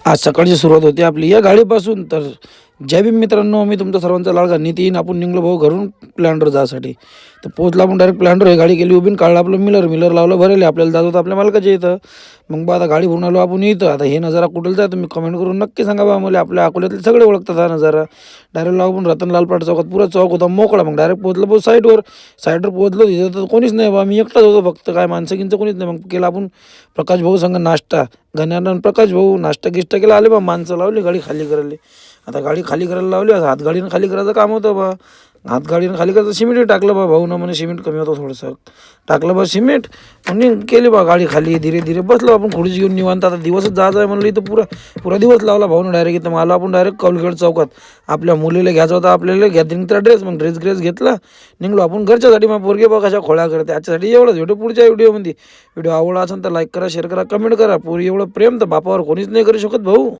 आज सकाळची सुरुवात होती आपली या गाडीपासून. तर जय भीम मित्रांनो, मी तुमचा सर्वांचा लाडका नितीन. आपण निघलो भाऊ घरून प्लॅनवर जायसाठी. तर पोहोचला आपण डायरेक्ट प्लॅनवर. गाडी गेली उभी, काढलं आपलं मिलर लावलं भरेल. आपल्याला जात होतं आपल्या मालकाच्या इथं. मग बा आता गाडी भरून आलो आपण इथं. आता हे नजारा कुठं जाय तुम्ही कमेंट करून नक्की सांगा बा. मला आपल्या अकोल्यातले सगळे ओळखतात हा नजारा. डायरेक्ट लावून रतनलाल पाट चौकात पुरा चौक होता मोकळा. मग डायरेक्ट पोहोचलो भाऊ साईडवर पोहोचलो. तिथं तर कोणीच नाही बा, मी एकटाच होतो फक्त. काय माणसं गिंचं कोणीच नाही. मग केला आपण प्रकाश भाऊ संग नाश्ता. गण्यानं प्रकाश भाऊ नाश्ता गिष्टा केला. आले बा माणसं लावली गाडी खाली करायला. आता गाडी खाली करायला लावली. आता हातगाडीनं खाली करायचं काम होतं बा. हातगाडीनं खाली करायचं सिमेंटही टाकलं बा. भाऊ ना म्हणे सिमेंट कमी होतं थोडंसं. टाकलं बा सिमेंट. म्हणून केली बा गाडी खाली. धीरे धीरे बसलो आपण खुर्ची घेऊन निवांत. आता दिवसच जायचं आहे म्हणलं. इथं पुरा दिवस लावला भाऊनं डायरेक्ट. इथं आलो आपण डायरेक्ट कौलखेड चौकात. आपल्या मुलीला घ्यायचा होता आपल्याला. गॅदरिंगचा ड्रेस. मग ड्रेस घेतला. निघलो आपण घरच्यासाठी. मग पोरगे बघा कशा खोळ्या करते. याच्यासाठी एवढंच व्हिडिओ. पुढच्या व्हिडिओमध्ये व्हिडिओ आवडला असेल तर लाईक करा, शेअर करा, कमेंट करा. पोरी एवढं प्रेम तर बापावर कोणीच नाही करू शकत भाऊ.